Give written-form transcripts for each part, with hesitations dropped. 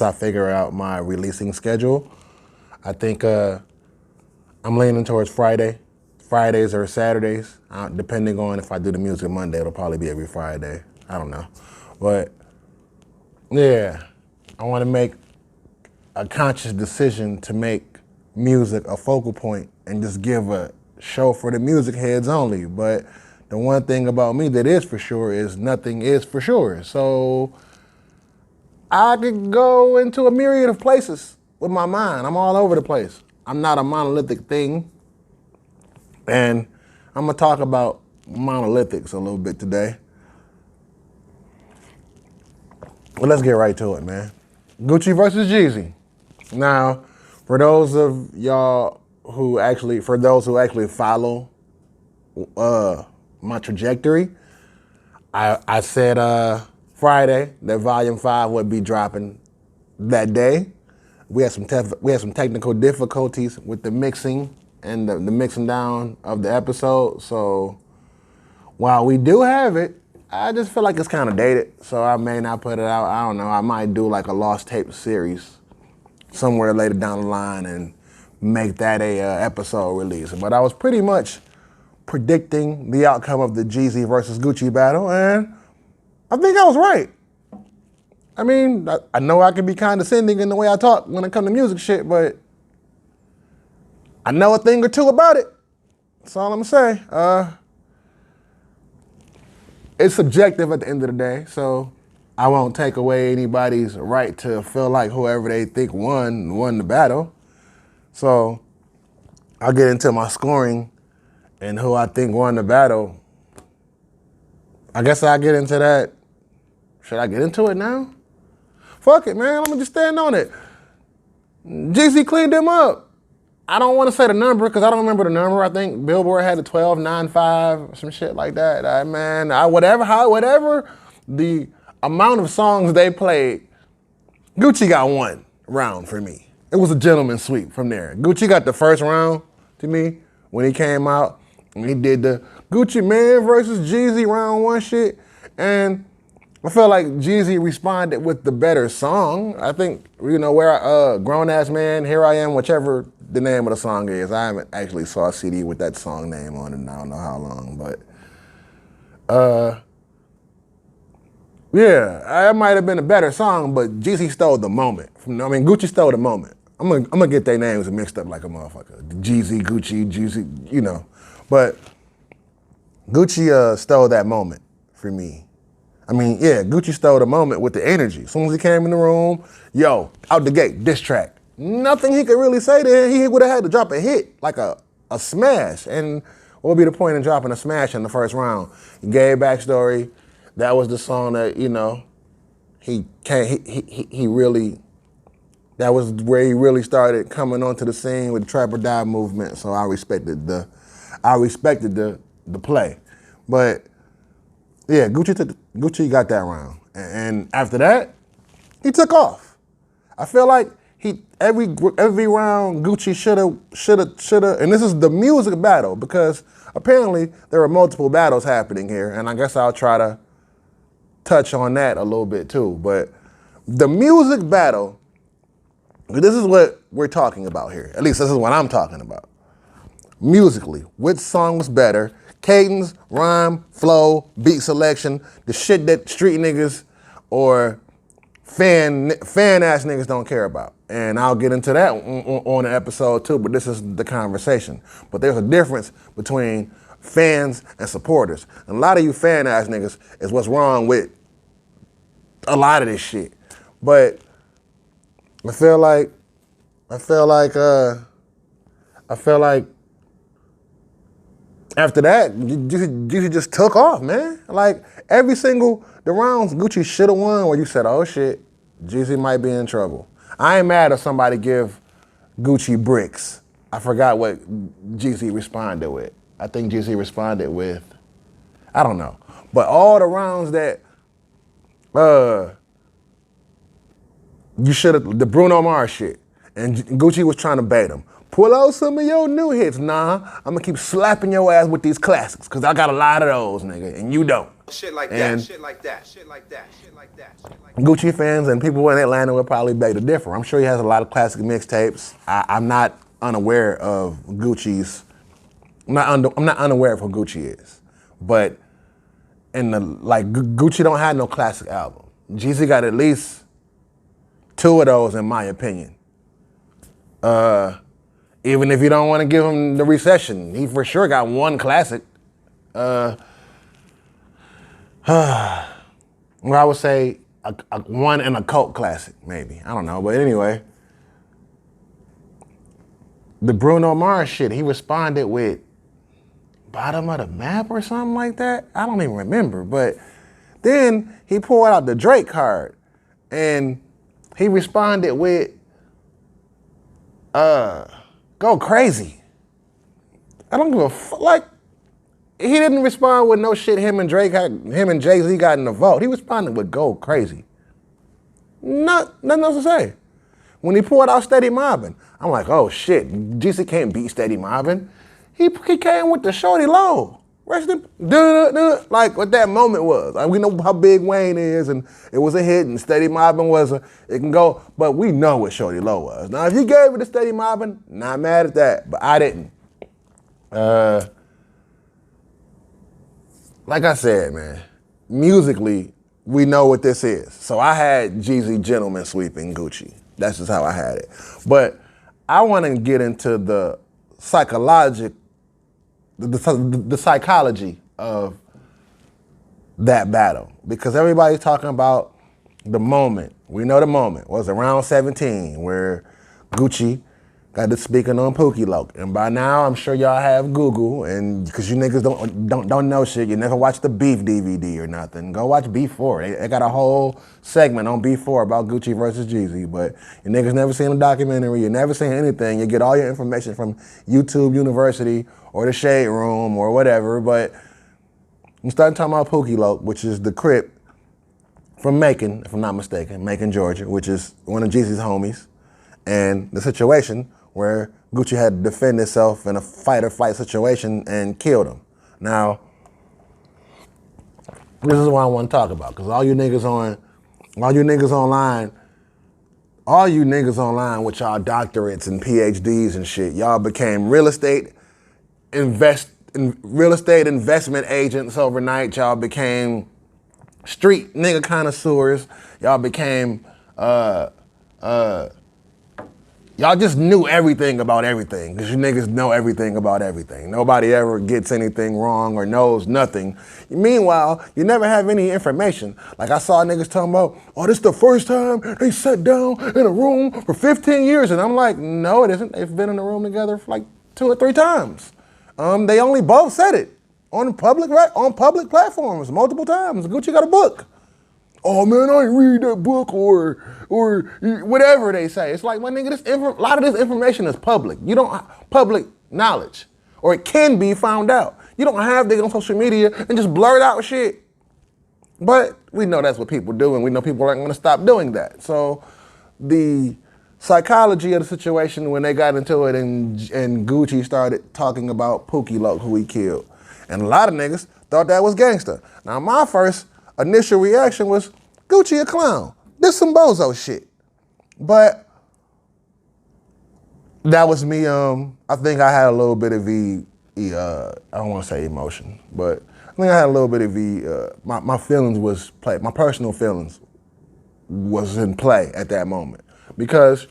I figure out my releasing schedule. I think I'm leaning towards Fridays or Saturdays, depending on if I do the music Monday. It'll probably be every Friday. I don't know. But yeah, I want to make a conscious decision to make music a focal point and just give a show for the music heads only. But the one thing about me that is for sure is nothing is for sure. So I could go into a myriad of places with my mind. I'm all over the place. I'm not a monolithic thing. And I'm gonna talk about monolithics a little bit today. Well, let's get right to it, man. Gucci versus Jeezy. Now, for those of y'all who actually follow my trajectory, I said Friday that Volume 5 would be dropping that day. We had some technical difficulties with the mixing and the mixing down of the episode. So while we do have it, I just feel like it's kind of dated. So I may not put it out. I don't know. I might do like a lost tape series somewhere later down the line and make that a episode release. But I was pretty much predicting the outcome of the Jeezy versus Gucci battle, and I think I was right. I mean, I know I can be condescending in the way I talk when it comes to music shit, but I know a thing or two about it. That's all I'm gonna say. It's subjective at the end of the day, so I won't take away anybody's right to feel like whoever they think won the battle. So I'll get into my scoring and who I think won the battle. I guess I'll get into that. Should I get into it now? Fuck it, man. I'm gonna just stand on it. Jeezy cleaned him up. I don't want to say the number because I don't remember the number. I think Billboard had a 12.95 or some shit like that. Whatever the amount of songs they played, Gucci got one round for me. It was a gentleman's sweep from there. Gucci got the first round to me when he came out. And he did the Gucci Man versus Jeezy round one shit. And I feel like Jeezy responded with the better song. I think, where Grown Ass Man, Here I Am, whichever the name of the song is. I haven't actually saw a CD with that song name on it in I don't know how long, but yeah, it might have been a better song, but Jeezy stole the moment. Gucci stole the moment. I'm gonna get their names mixed up like a motherfucker. Jeezy, Gucci, but Gucci stole that moment for me. Gucci stole the moment with the energy. As soon as he came in the room, out the gate, diss track. Nothing he could really say to him. He would have had to drop a hit, like a smash. And what would be the point in dropping a smash in the first round? Gay backstory. That was the song that, that was where he really started coming onto the scene with the Trap or Die movement. So I respected the play. But yeah, Gucci got that round. And after that, he took off. I feel like every round Gucci shoulda, and this is the music battle because apparently there are multiple battles happening here, and I guess I'll try to touch on that a little bit too. But the music battle, this is what we're talking about here. At least this is what I'm talking about. Musically, which song was better? Cadence, rhyme, flow, beat selection, the shit that street niggas or fan ass niggas don't care about. And I'll get into that on the episode too, but this is the conversation. But there's a difference between fans and supporters. And a lot of you fan ass niggas is what's wrong with a lot of this shit. But I feel like after that, Jeezy just took off, man. Like the rounds Gucci should have won where you said, oh shit, Jeezy might be in trouble. I ain't mad if somebody give Gucci bricks. I forgot what Jeezy responded with. I think Jeezy responded with, I don't know. But all the rounds that you should have, the Bruno Mars shit, and Gucci was trying to bait him. Pull out some of your new hits. Nah, I'm gonna keep slapping your ass with these classics, cause I got a lot of those, nigga, and you don't. Shit like And that, shit like that, shit like that, shit like that, shit like that. Gucci fans and people in Atlanta would probably beg to differ. I'm sure he has a lot of classic mixtapes. I'm not unaware of Gucci's. I'm not unaware of who Gucci is, but in the Gucci don't have no classic album. Jeezy got at least two of those, in my opinion. Even if you don't want to give him the recession, he for sure got one classic. Well, I would say a one and a cult classic, maybe. I don't know, but anyway. The Bruno Mars shit, he responded with Bottom of the Map or something like that. I don't even remember, but then he pulled out the Drake card and he responded with Go Crazy. I don't give a fuck. Like, he didn't respond with no shit him and Jay-Z got in the vote. He responded with Go Crazy. Nothing else to say. When he pulled out Steady Mobbin', I'm like, oh shit, Jeezy can't beat Steady Mobbin'. He came with the Shorty Low. Like what that moment was. Like, we know how big Wayne is, and it was a hit, and Steady Mobbin' it can go, but we know what Shorty Low was. Now, if you gave it to Steady Mobbin', not mad at that, but I didn't. Like I said, man, musically, we know what this is. So I had Jeezy Gentleman sweeping Gucci. That's just how I had it. But I want to get into the psychology of that battle, because everybody's talking about the moment. We know the moment was around 17 where Gucci got to speaking on Pookie Loc. And by now, I'm sure y'all have Google, and because you niggas don't know shit, you never watched the Beef DVD or nothing. Go watch Beef 4. They got a whole segment on Beef 4 about Gucci versus Jeezy, but you niggas never seen a documentary, you never seen anything. You get all your information from YouTube University or the Shade Room or whatever, but I'm starting talking about Pookie Loc, which is the Crip from Macon, if I'm not mistaken, Macon, Georgia, which is one of Jeezy's homies, and the situation where Gucci had to defend himself in a fight-or-flight situation and killed him. Now, this is what I want to talk about, because all you niggas online with y'all doctorates and PhDs and shit, y'all became real estate investment agents overnight. Y'all became street nigga connoisseurs. Y'all became y'all just knew everything about everything, because you niggas know everything about everything. Nobody ever gets anything wrong or knows nothing. Meanwhile, you never have any information. Like I saw niggas talking about, oh, this is the first time they sat down in a room for 15 years. And I'm like, no, it isn't. They've been in a room together for like 2 or 3 times. They only both said it on public platforms multiple times. Gucci got a book. Oh man, I ain't read that book or whatever they say. It's like, my nigga, a lot of this information is public. You don't public knowledge, or it can be found out. You don't have niggas on social media and just blurt out shit. But we know that's what people do, and we know people aren't going to stop doing that. So the psychology of the situation when they got into it, and Gucci started talking about Pookie Loc, who he killed, and a lot of niggas thought that was gangster. Now my first initial reaction was, Gucci a clown. This some bozo shit. But that was me. I think I had a little bit of I don't want to say emotion, but I think I had a little bit of my feelings was play. My personal feelings was in play at that moment, because,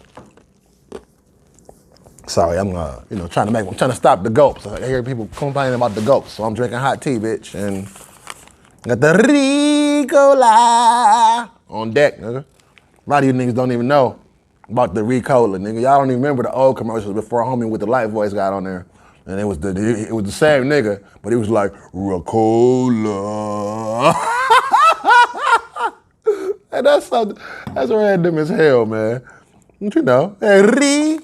sorry, I'm trying to stop the gulps. I hear people complaining about the gulps, so I'm drinking hot tea, bitch, and got the Ricola on deck, nigga. A lot of you niggas don't even know about the Ricola, nigga. Y'all don't even remember the old commercials before a homie with the light voice got on there. And it was the same nigga, but he was like, Ricola. And that's random as hell, man. But you know, hey,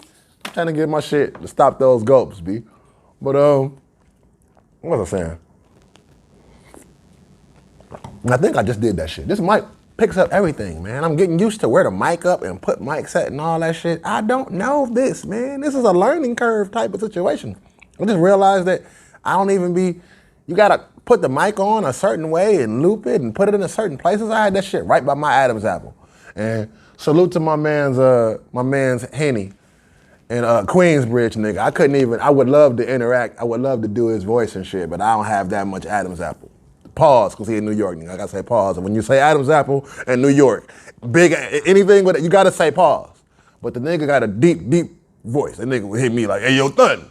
trying to get my shit to stop those gulps, B. But what was I saying? I think I just did that shit. This mic picks up everything, man. I'm getting used to where the mic up and put mics at and all that shit. I don't know this, man. This is a learning curve type of situation. I just realized that I don't even be you gotta put the mic on a certain way and loop it and put it in a certain places. I had that shit right by my Adam's apple. And salute to my man's Henny and Queensbridge nigga. I would love to interact. I would love to do his voice and shit, but I don't have that much Adam's apple. Pause, because he in New York, nigga. I gotta say pause. And when you say Adam's apple and New York, big, anything with it, you gotta say pause. But the nigga got a deep, deep voice. The nigga would hit me like, hey, yo, thun.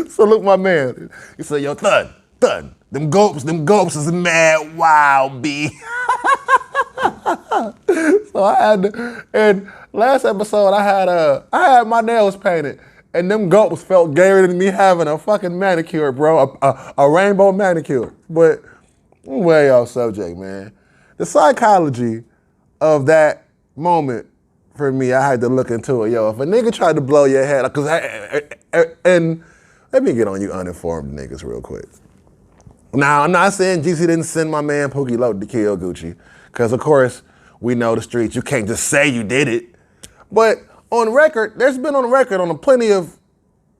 Salute my man. He said, yo, thun. Them gulps is mad wild, B. So I had to, and last episode I had my nails painted, and them gulps felt gayer than me having a fucking manicure, bro, a rainbow manicure. But way off subject, man. The psychology of that moment for me, I had to look into it. Yo, if a nigga tried to blow your head, and let me get on you uninformed niggas real quick. Now, I'm not saying Jeezy didn't send my man Pookie Loc to kill Gucci, because of course, we know the streets. You can't just say you did it. But on record, there's been on record on plenty of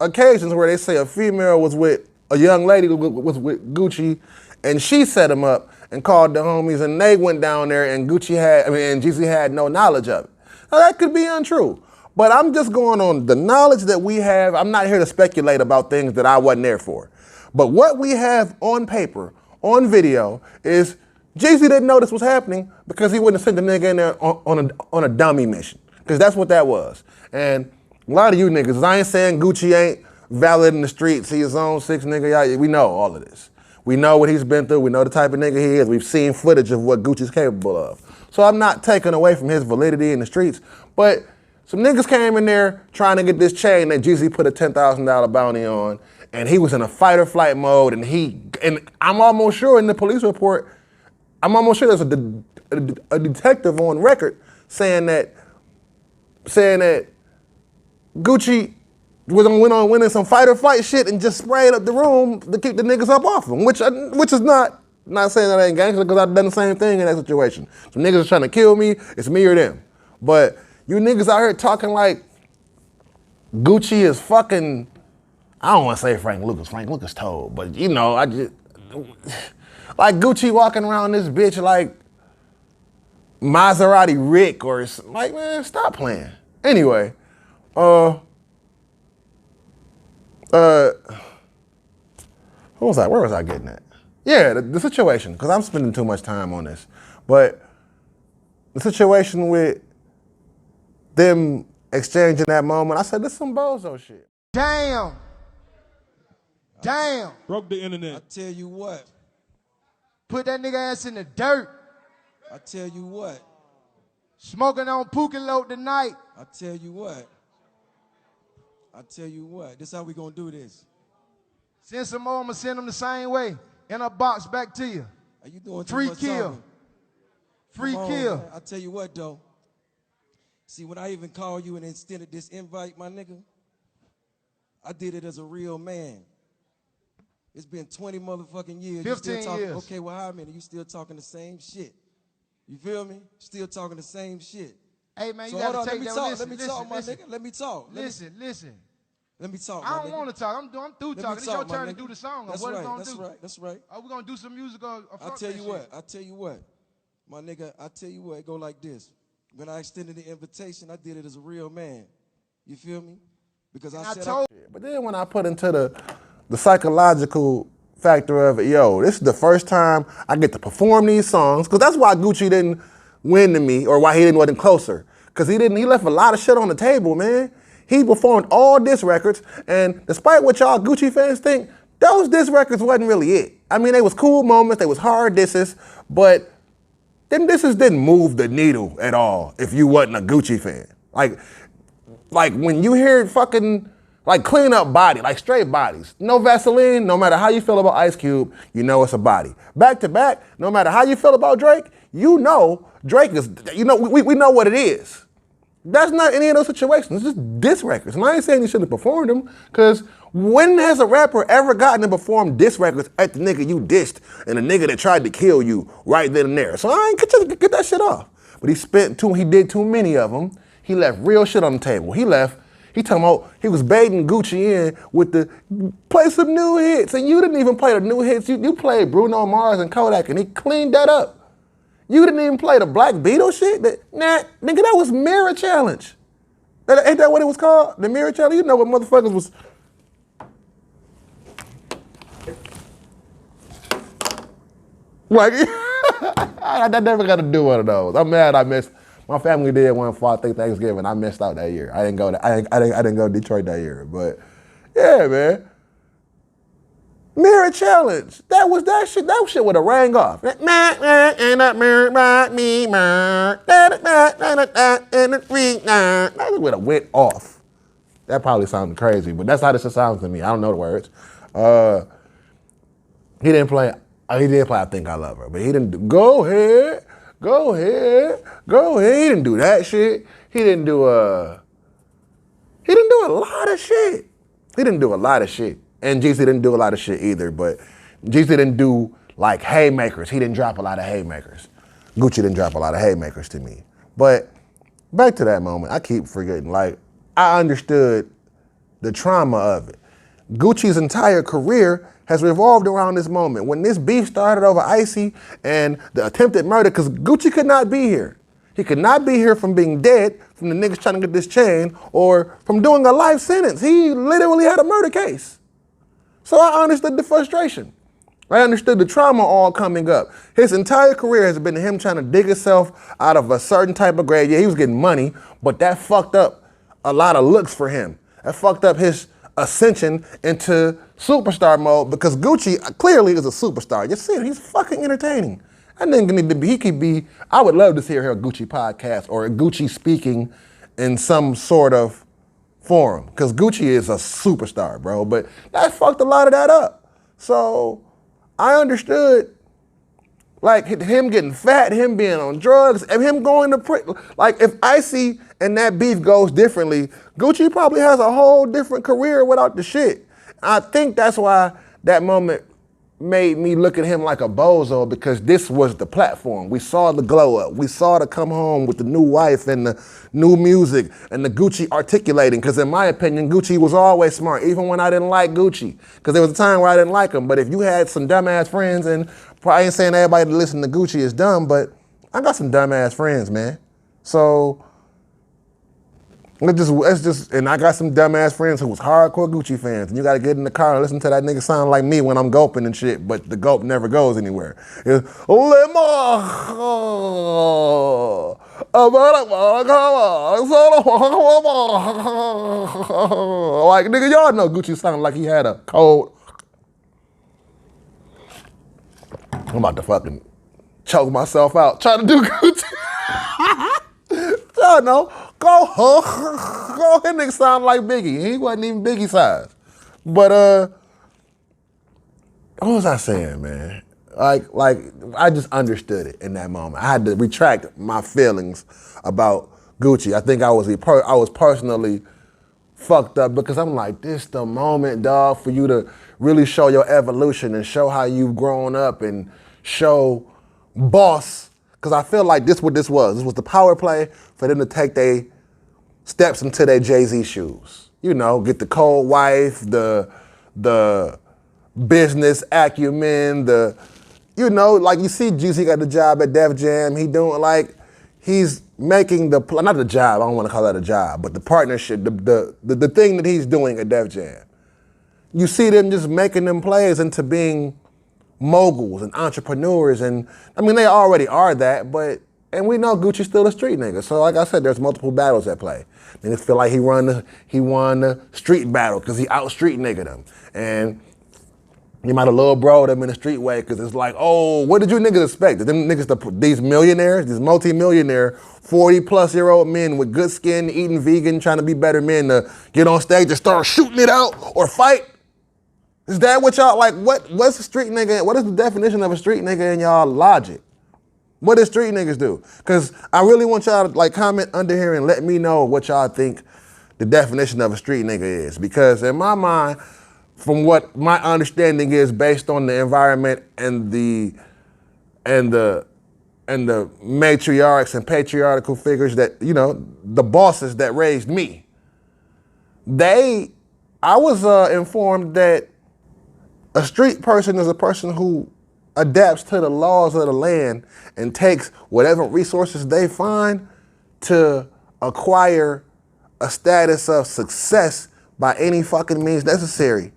occasions where they say a female was with a young lady was with Gucci, and she set him up and called the homies, and they went down there, and Jeezy had no knowledge of it. Now that could be untrue, but I'm just going on the knowledge that we have. I'm not here to speculate about things that I wasn't there for. But what we have on paper, on video, is Jeezy didn't know this was happening because he wouldn't have sent the nigga in there on a dummy mission, because that's what that was. And a lot of you niggas, I ain't saying Gucci ain't valid in the streets. He his own 6 nigga. We know all of this. We know what he's been through. We know the type of nigga he is. We've seen footage of what Gucci's capable of. So I'm not taking away from his validity in the streets, but some niggas came in there trying to get this chain that Jeezy put a $10,000 bounty on, and he was in a fight or flight mode, and I'm almost sure in the police report, I'm almost sure there's a detective on record saying that Gucci went on winning some fight or flight shit and just sprayed up the room to keep the niggas up off him, which is not saying that I ain't gangster, because I've done the same thing in that situation. Some niggas are trying to kill me, it's me or them. But you niggas out here talking like Gucci is fucking, I don't want to say Frank Lucas told, but you know, I just, like Gucci walking around this bitch like Maserati Rick or like, man, stop playing. Anyway, where was I getting at? Yeah, the situation, because I'm spending too much time on this. But the situation with them exchanging that moment, I said, this is some bozo shit. Damn. Broke the internet. I tell you what. Put that nigga ass in the dirt. I tell you what. Smoking on Pookie Loc tonight. I tell you what. This how we gonna do this. Send some more, I'ma send them the same way. In a box back to you. Are you doing free kill? Free kill. Man. I tell you what though. See, when I even called you and extended this invite, my nigga, I did it as a real man. It's been 20 motherfucking years. 15 years. Okay, well, how many? You still talking the same shit. You feel me? Still talking the same shit. Hey, man, you so gotta take that. Let me talk, my nigga. Let me talk. Listen. Let me talk. I don't want to talk. I'm through talking. It's your turn to do the song. That's what right. Gonna do? That's right. Are we gonna do some music or I tell you what, my nigga. I tell you what. It go like this. When I extended the invitation, I did it as a real man. You feel me? Because I said. But then when I put into the psychological factor of it, yo, this is the first time I get to perform these songs, because that's why Gucci didn't win to me, or why he wasn't closer, because he left a lot of shit on the table, man. He performed all diss records, and despite what y'all Gucci fans think, those diss records wasn't really it. I mean, they was cool moments, they was hard disses, but them disses didn't move the needle at all if you wasn't a Gucci fan. Like when you hear fucking, like clean up body, like straight bodies. No Vaseline, no matter how you feel about Ice Cube, you know it's a body. Back to back, no matter how you feel about Drake, you know Drake is, we know what it is. That's not any of those situations, it's just diss records. And I ain't saying you shouldn't have performed them, because when has a rapper ever gotten to perform diss records at the nigga you dissed and the nigga that tried to kill you right then and there? So I ain't get that shit off. But he did too many of them. He left real shit on the table. He left He talking about he was baiting Gucci in with the play some new hits, and you didn't even play the new hits. You played Bruno Mars and Kodak, and he cleaned that up. You didn't even play the Black Beetle shit. Nah, nigga, that was Mirror Challenge. Ain't that what it was called? The Mirror Challenge. You know what motherfuckers was. Like, I never got to do one of those. I'm mad I missed. My family did one for I think Thanksgiving. I missed out that year. I didn't go. I didn't go to Detroit that year. But yeah, man. Mirror Challenge. That shit. That shit would have rang off. And that mirror by me, that would have went off. That probably sounded crazy, but that's how this sounds to me. I don't know the words. He didn't play. He did play I Think I Love Her, but he didn't do Go Ahead. He didn't do that shit. He didn't do a lot of shit. And Jeezy didn't do a lot of shit either, but Jeezy didn't do like haymakers. He didn't drop a lot of haymakers. Gucci didn't drop a lot of haymakers to me. But back to that moment, I keep forgetting, like, I understood the trauma of it. Gucci's entire career has revolved around this moment. When this beef started over Icy and the attempted murder, because Gucci could not be here. He could not be here from being dead, from the niggas trying to get this chain, or from doing a life sentence. He literally had a murder case. So I understood the frustration. I understood the trauma all coming up. His entire career has been him trying to dig himself out of a certain type of grave. Yeah, he was getting money, but that fucked up a lot of looks for him. That fucked up his ascension into superstar mode, because Gucci clearly is a superstar. You see, he's fucking entertaining. I think he could be, I would love to hear a Gucci podcast or a Gucci speaking in some sort of forum, because Gucci is a superstar, bro, but that fucked a lot of that up. So I understood, like, him getting fat, him being on drugs, and him going to prison. Like, if Icy and that beef goes differently, Gucci probably has a whole different career without the shit. I think that's why that moment made me look at him like a bozo, because this was the platform. We saw the glow up. We saw the come home with the new wife and the new music and the Gucci articulating, because in my opinion, Gucci was always smart, even when I didn't like Gucci, because there was a time where I didn't like him. But if you had some dumbass friends, and I ain't saying everybody that listen to Gucci is dumb, but I got some dumbass friends, man. So it's just, and I got some dumbass friends who was hardcore Gucci fans, and you gotta get in the car and listen to that nigga sound like me when I'm gulping and shit, but the gulp never goes anywhere. It's, like, nigga, y'all know Gucci sounded like he had a cold. I'm about to fucking choke myself out trying to do Gucci. Y'all know. Go, that nigga sound like Biggie. He wasn't even Biggie size. But what was I saying, man? Like I just understood it in that moment. I had to retract my feelings about Gucci. I think I was personally fucked up, because I'm like, this the moment, dog, for you to really show your evolution and show how you've grown up and show boss. Because I feel like this what this was. This was the power play for them to take their steps into their Jay-Z shoes. You know, get the cold wife, the business acumen, you know, like you see Jeezy got the job at Def Jam. He's making not the job, I don't want to call that a job, but the partnership, the thing that he's doing at Def Jam. You see them just making them plays into being moguls and entrepreneurs, and I mean, they already are that, and we know Gucci's still a street nigga. So like I said, there's multiple battles at play. Niggas feel like he won the street battle because he out street nigga them. And he might have little bro them in the street way, because it's like, oh, what did you niggas expect? Them niggas, these millionaires, these multi-millionaire, 40-plus-year-old men with good skin, eating vegan, trying to be better men, to get on stage and start shooting it out or fight? Is that what y'all, like, what's a street nigga, what is the definition of a street nigga in y'all logic? What do street niggas do? Because I really want y'all to, like, comment under here and let me know what y'all think the definition of a street nigga is. Because in my mind, from what my understanding is based on the environment and the matriarchs and patriarchal figures that, you know, the bosses that raised me, I was informed that a street person is a person who adapts to the laws of the land and takes whatever resources they find to acquire a status of success by any fucking means necessary.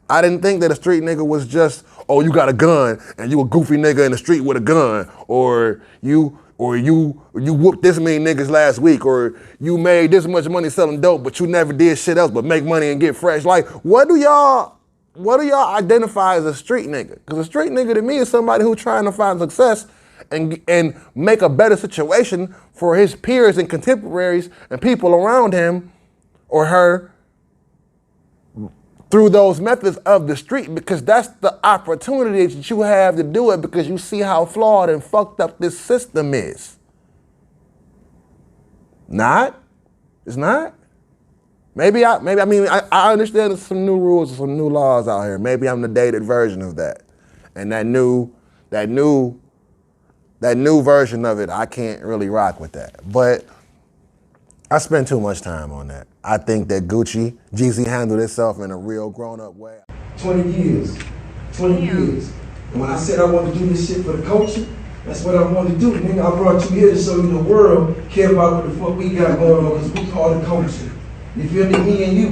I didn't think that a street nigga was just, oh, you got a gun and you a goofy nigga in the street with a gun, or you whooped this many niggas last week, or you made this much money selling dope, but you never did shit else but make money and get fresh. Like, what do y'all identify as a street nigga? Because a street nigga to me is somebody who's trying to find success and make a better situation for his peers and contemporaries and people around him or her through those methods of the street, because that's the opportunity that you have to do it, because you see how flawed and fucked up this system is. Not? It's not? I understand there's some new rules and some new laws out here. Maybe I'm the dated version of that. And that new version of it, I can't really rock with that. But I spend too much time on that. I think that Jeezy handled himself in a real grown-up way. 20 years. 20 years. And when I said I wanted to do this shit for the culture, that's what I wanted to do. Nigga, I brought you here to show you the world care about what the fuck we got going on, because we call it culture. You feel me and you,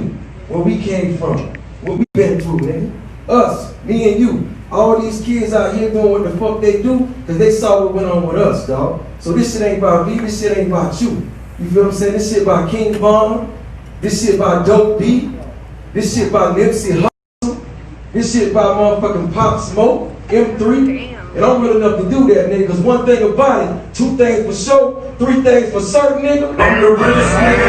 where we came from, what we been through, nigga. Us, me and you. All these kids out here doing what the fuck they do, because they saw what went on with us, dog. So this shit ain't about me, this shit ain't about you. You feel what I'm saying? This shit by King Von, this shit by Dope B, this shit by Nipsey Hussle, this shit by motherfucking Pop Smoke, M3. And I'm real enough to do that, nigga, because one thing about it, two things for sure, three things for certain, nigga, I'm the realest nigga.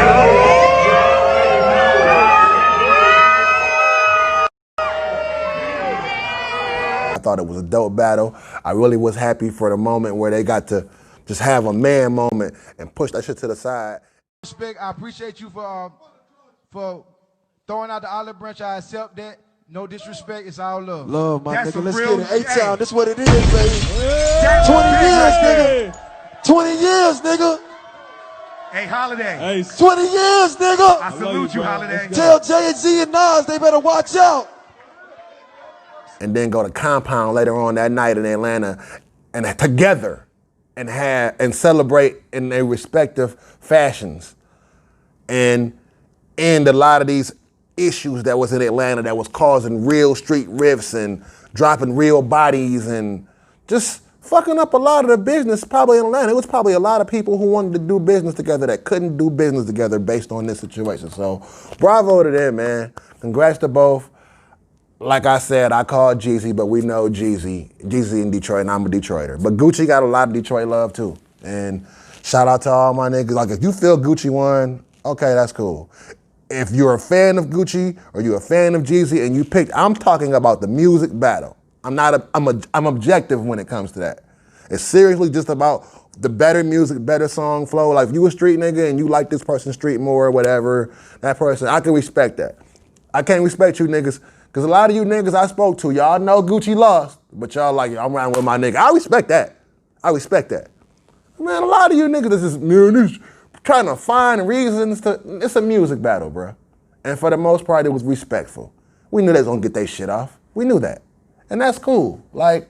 I thought it was a dope battle. I really was happy for the moment where they got to just have a man moment and push that shit to the side. Respect, I appreciate you for throwing out the olive branch. I accept that. No disrespect, it's all love. Love, my That's nigga. Let's real, get it. hey. A-Town, this what it is, baby. 20 years, nigga. 20 years, nigga. Hey, Holiday. 20 years, nigga. I salute you, Holiday. Tell Jay-Z and Nas they better watch out. And then go to Compound later on that night in Atlanta and together and celebrate in their respective fashions and end a lot of these issues that was in Atlanta that was causing real street rifts and dropping real bodies and just fucking up a lot of the business probably in Atlanta. It was probably a lot of people who wanted to do business together that couldn't do business together based on this situation. So bravo to them, man. Congrats to both. Like I said, I called Jeezy, but we know Jeezy in Detroit, and I'm a Detroiter. But Gucci got a lot of Detroit love too. And shout out to all my niggas. Like, if you feel Gucci won, okay, that's cool. If you're a fan of Gucci or you're a fan of Jeezy and you picked, I'm talking about the music battle. I'm objective when it comes to that. It's seriously just about the better music, better song flow. Like, if you a street nigga and you like this person's street more or whatever, that person, I can respect that. I can't respect you niggas. Because a lot of you niggas I spoke to, y'all know Gucci lost, but y'all like, I'm riding with my nigga. I respect that. Man, a lot of you niggas is trying to find reasons to, it's a music battle, bro. And for the most part, it was respectful. We knew they was gonna get their shit off. We knew that. And that's cool. Like,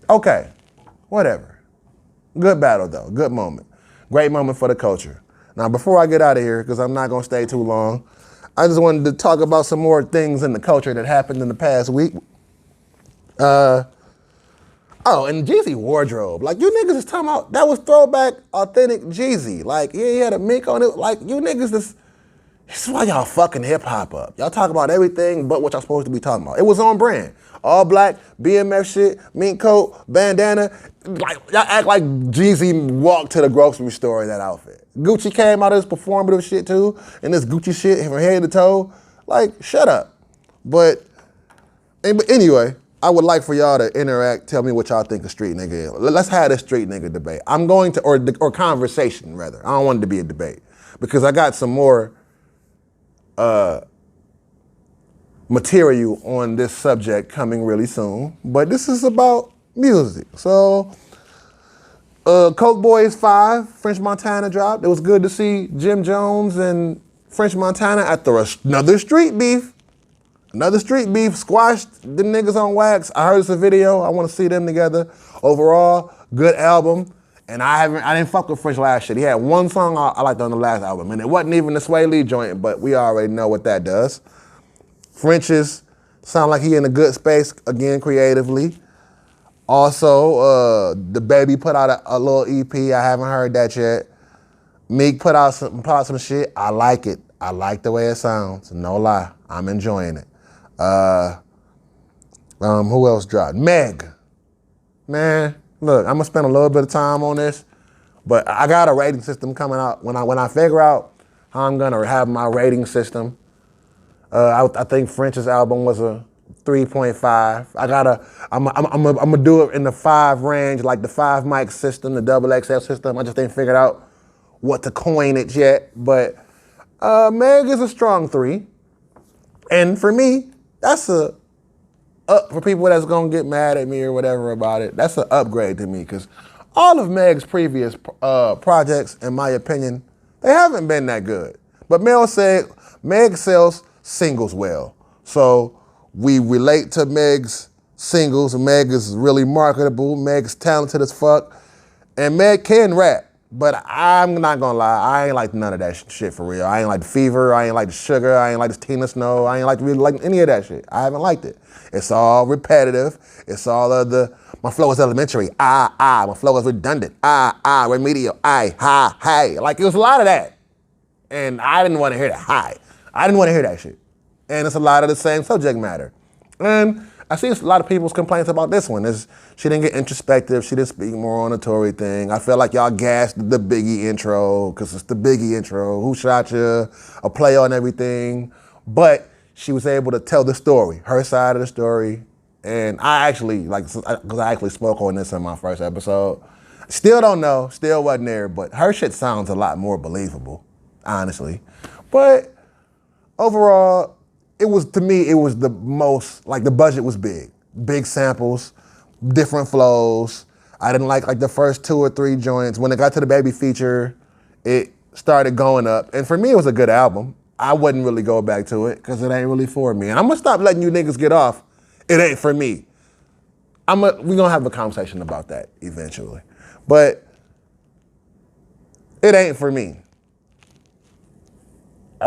okay, whatever. Good battle though, good moment. Great moment for the culture. Now, before I get out of here, because I'm not gonna stay too long, I just wanted to talk about some more things in the culture that happened in the past week. And Jeezy wardrobe. Like, you niggas is talking about, that was throwback, authentic Jeezy. Like, yeah, he had a mink on it. Like, you niggas this is why y'all fucking hip hop up. Y'all talk about everything but what y'all supposed to be talking about. It was on brand. All black, BMF shit, mink coat, bandana. Like, y'all act like Jeezy walked to the grocery store in that outfit. Gucci came out of this performative shit too, and this Gucci shit from head to toe. Like, shut up. But anyway, I would like for y'all to interact, tell me what y'all think a street nigga is. Let's have this street nigga debate. I'm going to, or conversation rather. I don't want it to be a debate because I got some more material on this subject coming really soon. But this is about music. So, Coke Boys 5, French Montana dropped. It was good to see Jim Jones and French Montana after another street beef. Another street beef, squashed the niggas on wax. I heard it's a video. I want to see them together. Overall, good album. And I didn't fuck with French last shit. He had one song I liked on the last album, and it wasn't even the Sway Lee joint, but we already know what that does. French's sound like he in a good space again creatively. Also, the Baby put out a little EP. I haven't heard that yet. Meek put out some shit. I like it. I like the way it sounds. No lie, I'm enjoying it. Who else dropped? Meg. Man, look, I'm gonna spend a little bit of time on this, but I got a rating system coming out. When I figure out how I'm gonna have my rating system, I think French's album was a 3.5. I'm gonna do it in the 5 range, like the 5 mic system, the double XL system. I just ain't figured out what to coin it yet, but Meg is a strong 3. And for me, that's a up for people that's gonna get mad at me or whatever about it. That's an upgrade to me, because all of Meg's previous projects, in my opinion, they haven't been that good. But Meg sells singles well. So we relate to Meg's singles. Meg is really marketable. Meg's talented as fuck. And Meg can rap. But I'm not gonna lie, I ain't like none of that shit for real. I ain't like the Fever, I ain't like the Sugar, I ain't like the Tina Snow, I ain't really like any of that shit. I haven't liked it. It's all repetitive. It's all of my flow is elementary. My flow is redundant. Remedial. Hi. Like, it was a lot of that. And I didn't want to hear that. I didn't want to hear that shit. And it's a lot of the same subject matter. And I see a lot of people's complaints about this one. She didn't get introspective. She didn't speak more on the Tory thing. I feel like y'all gassed the Biggie intro, because it's the Biggie intro. Who shot you? A play on everything. But she was able to tell the story, her side of the story. And I actually, because I actually spoke on this in my first episode. Still don't know, still wasn't there, but her shit sounds a lot more believable, honestly. But overall, to me, it was the most, the budget was big. Big samples, different flows. I didn't like the first 2 or 3 joints. When it got to the Baby feature, it started going up. And for me, it was a good album. I wouldn't really go back to it, because it ain't really for me. And I'm gonna stop letting you niggas get off. It ain't for me. We gonna have a conversation about that eventually. But it ain't for me.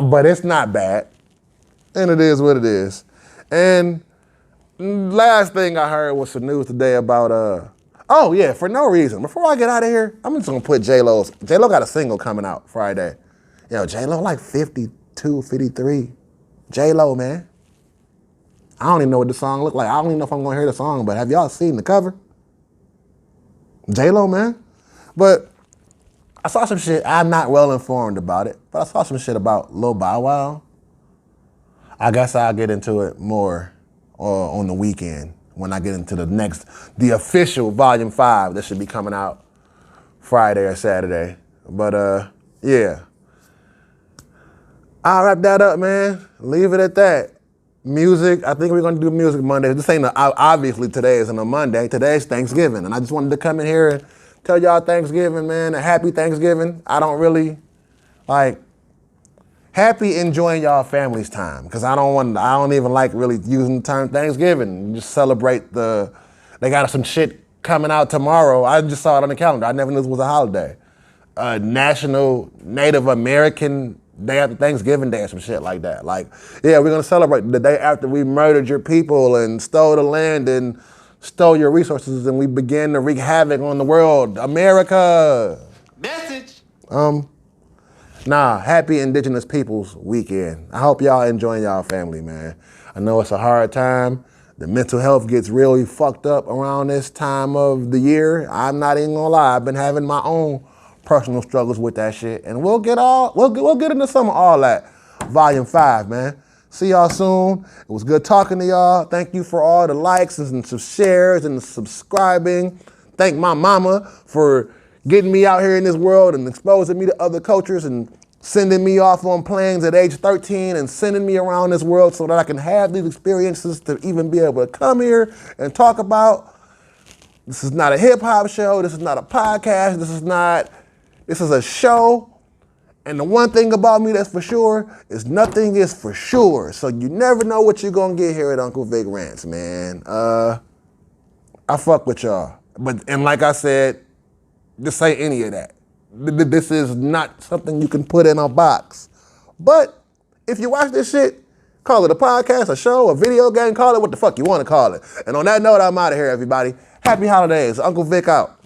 But it's not bad. And it is what it is. And last thing I heard was some news today about, for no reason. Before I get out of here, I'm just gonna put J-Lo got a single coming out Friday. Yo, J-Lo like 52, 53. J-Lo, man. I don't even know what the song look like. I don't even know if I'm gonna hear the song, but have y'all seen the cover? J-Lo, man. But I saw some shit. I'm not well informed about it, but I saw some shit about Lil Bow Wow. I guess I'll get into it more on the weekend when I get into the official Volume 5 that should be coming out Friday or Saturday. But yeah. I'll wrap that up, man. Leave it at that. Music, I think we're gonna do Music Monday. This ain't, obviously today isn't a Monday. Today's Thanksgiving. And I just wanted to come in here and tell y'all Thanksgiving, man. A happy Thanksgiving. I don't really, happy enjoying y'all family's time. Because I don't even like really using the term Thanksgiving. Just celebrate they got some shit coming out tomorrow. I just saw it on the calendar. I never knew this was a holiday. National Native American Day after Thanksgiving Day or some shit like that. We're gonna celebrate the day after we murdered your people and stole the land and stole your resources, and we began to wreak havoc on the world. America. Message. Happy Indigenous Peoples Weekend. I hope y'all enjoying y'all family, man. I know it's a hard time. The mental health gets really fucked up around this time of the year. I'm not even gonna lie. I've been having my own personal struggles with that shit, and we'll get into some of all that. Volume 5, man. See y'all soon. It was good talking to y'all. Thank you for all the likes and some shares and the subscribing. Thank my mama for getting me out here in this world and exposing me to other cultures and sending me off on planes at age 13 and sending me around this world so that I can have these experiences to even be able to come here and talk about. This is not a hip hop show. This is not a podcast. This is a show, And the one thing about me that's for sure is nothing is for sure. So you never know what you're gonna get here at Uncle Vic Rants, man. I fuck with y'all. And like I said, this ain't any of that. This is not something you can put in a box. But if you watch this shit, call it a podcast, a show, a video game, call it what the fuck you want to call it. And on that note, I'm out of here, everybody. Happy holidays. Uncle Vic out.